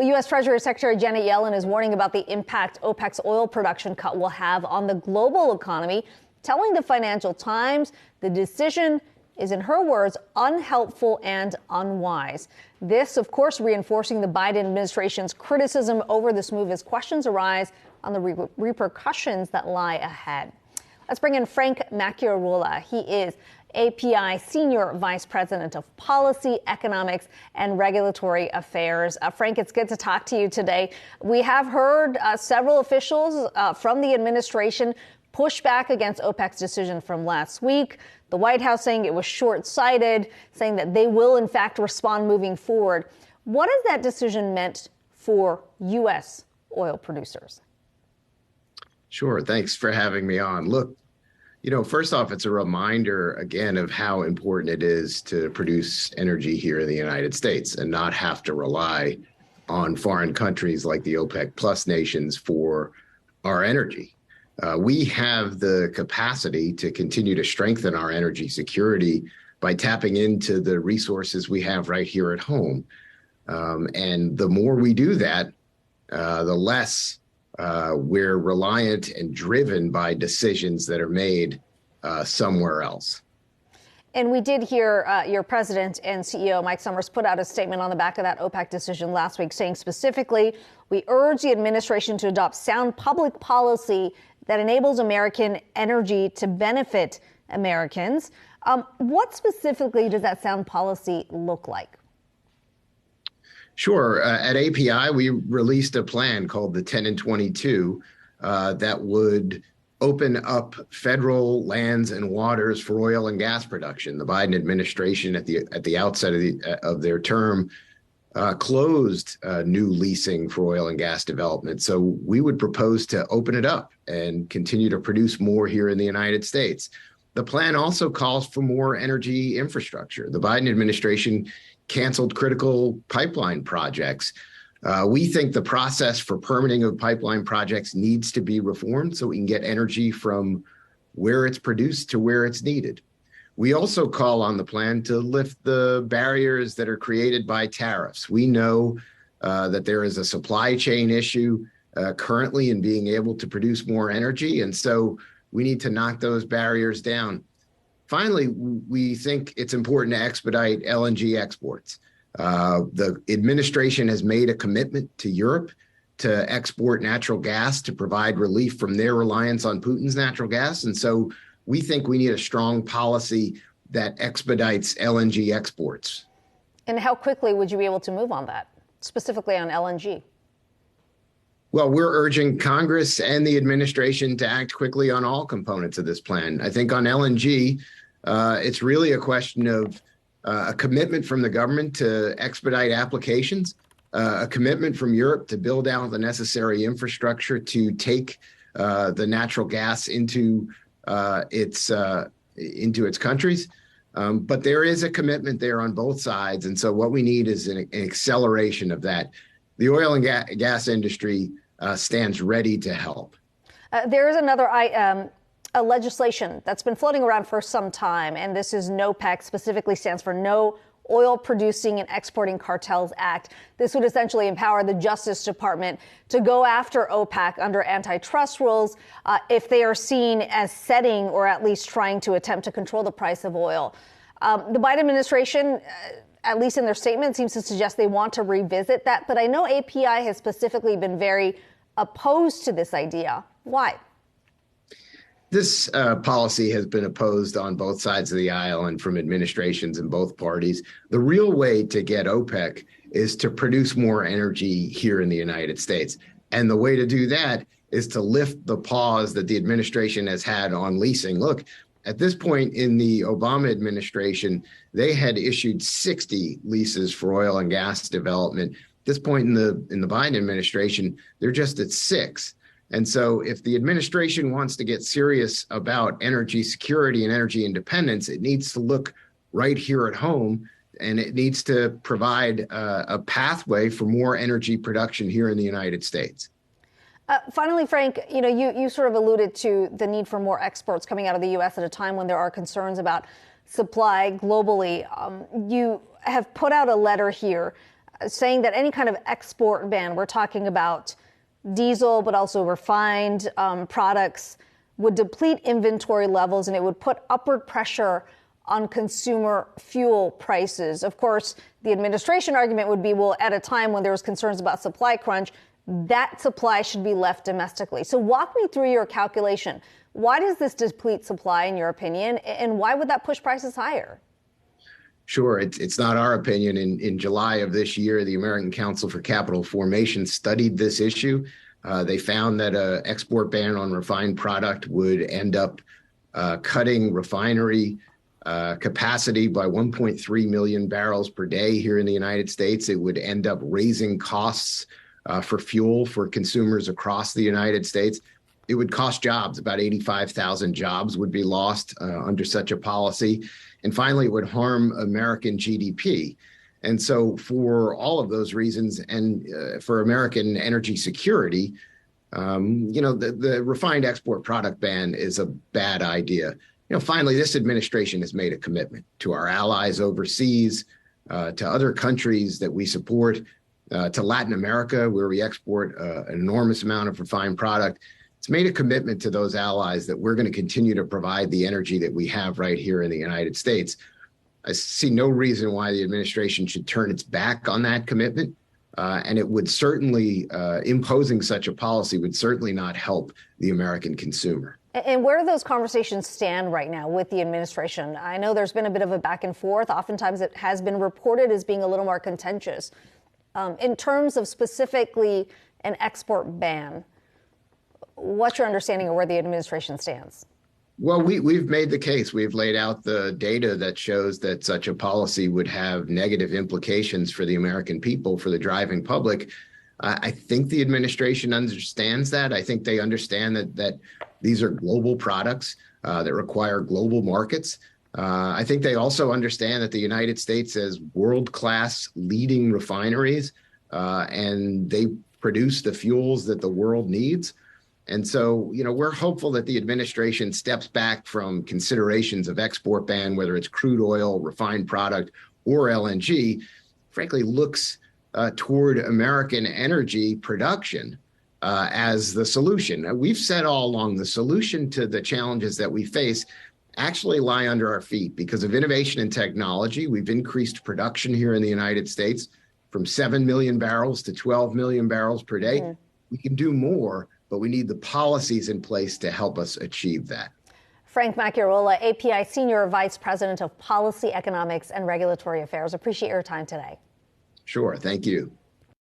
Well, U.S. Treasury Secretary Janet Yellen is warning about the impact OPEC's oil production cut will have on the global economy, telling the Financial Times the decision is, in her words, unhelpful and unwise. This, of course, reinforcing the Biden administration's criticism over this move as questions arise on the repercussions that lie ahead. Let's bring in Frank Macchiarola. He is API Senior Vice President of Policy, Economics, and Regulatory Affairs. Frank, it's good to talk to you today. We have heard several officials from the administration push back against OPEC's decision from last week. The White House saying it was short-sighted, saying that they will, in fact, respond moving forward. What has that decision meant for U.S. oil producers? Sure. Thanks for having me on. Look, first off, it's a reminder, again, of how important it is to produce energy here in the United States and not have to rely on foreign countries like the OPEC Plus nations for our energy. We have the capacity to continue to strengthen our energy security by tapping into the resources we have right here at home. And the more we do that, the less we're reliant and driven by decisions that are made somewhere else. And we did hear your president and CEO, Mike Summers, put out a statement on the back of that OPEC decision last week, saying specifically, we urge the administration to adopt sound public policy that enables American energy to benefit Americans. What specifically does that sound policy look like? Sure. At API, we released a plan called the 10 and 22 that would open up federal lands and waters for oil and gas production. The Biden administration at the outset of their term closed new leasing for oil and gas development. So we would propose to open it up and continue to produce more here in the United States. The plan also calls for more energy infrastructure. The Biden administration canceled critical pipeline projects. We think the process for permitting of pipeline projects needs to be reformed so we can get energy from where it's produced to where it's needed. We also call on the plan to lift the barriers that are created by tariffs. We know that there is a supply chain issue currently in being able to produce more energy, and so we need to knock those barriers down. Finally, we think it's important to expedite LNG exports. The administration has made a commitment to Europe to export natural gas to provide relief from their reliance on Putin's natural gas. And so we think we need a strong policy that expedites LNG exports. And how quickly would you be able to move on that, specifically on LNG? Well, we're urging Congress and the administration to act quickly on all components of this plan. I think on LNG, it's really a question of a commitment from the government to expedite applications, a commitment from Europe to build out the necessary infrastructure to take the natural gas into its countries. But there is a commitment there on both sides. And so what we need is an acceleration of that. The oil and gas industry stands ready to help. There is another a legislation that's been floating around for some time, and this is NOPEC, specifically stands for No Oil Producing and Exporting Cartels Act. This would essentially empower the Justice Department to go after OPEC under antitrust rules if they are seen as setting or at least trying to attempt to control the price of oil. The Biden administration, at least in their statement, seems to suggest they want to revisit that. But I know API has specifically been very opposed to this idea. Why? This policy has been opposed on both sides of the aisle and from administrations in both parties. The real way to get OPEC is to produce more energy here in the United States. And the way to do that is to lift the pause that the administration has had on leasing. Look, at this point in the Obama administration, they had issued 60 leases for oil and gas development. At this point in the Biden administration, they're just at 6. And so if the administration wants to get serious about energy security and energy independence, it needs to look right here at home, and it needs to provide a pathway for more energy production here in the United States. Finally, Frank, you sort of alluded to the need for more exports coming out of the U.S. at a time when there are concerns about supply globally. You have put out a letter here saying that any kind of export ban, we're talking about diesel, but also refined products, would deplete inventory levels and it would put upward pressure on consumer fuel prices. Of course, the administration argument would be, well, at a time when there was concerns about supply crunch, that supply should be left domestically. So walk me through your calculation. Why does this deplete supply, in your opinion, and why would that push prices higher? Sure. It's not our opinion. In July of this year, the American Council for Capital Formation studied this issue. They found that an export ban on refined product would end up cutting refinery capacity by 1.3 million barrels per day here in the United States. It would end up raising costs for fuel for consumers across the United States. It would cost jobs. About 85,000 jobs would be lost under such a policy. And finally, it would harm American GDP. And so for all of those reasons, and for American energy security, the refined export product ban is a bad idea. Finally, this administration has made a commitment to our allies overseas, to other countries that we support, to Latin America, where we export an enormous amount of refined product. It's made a commitment to those allies that we're going to continue to provide the energy that we have right here in the United States. I see no reason why the administration should turn its back on that commitment. And it would certainly, imposing such a policy would certainly not help the American consumer. And where do those conversations stand right now with the administration? I know there's been a bit of a back and forth. Oftentimes it has been reported as being a little more contentious. In terms of specifically an export ban, what's your understanding of where the administration stands? Well, we've made the case. We've laid out the data that shows that such a policy would have negative implications for the American people, for the driving public. I think the administration understands that. I think they understand that these are global products that require global markets. I think they also understand that the United States has world-class leading refineries, and they produce the fuels that the world needs. And so, we're hopeful that the administration steps back from considerations of export ban, whether it's crude oil, refined product, or LNG, frankly, looks toward American energy production as the solution. We've said all along the solution to the challenges that we face actually lie under our feet because of innovation and technology. We've increased production here in the United States from 7 million barrels to 12 million barrels per day. Mm-hmm. We can do more, but we need the policies in place to help us achieve that. Frank Macchiarola, API Senior Vice President of Policy, Economics, and Regulatory Affairs. Appreciate your time today. Sure. Thank you.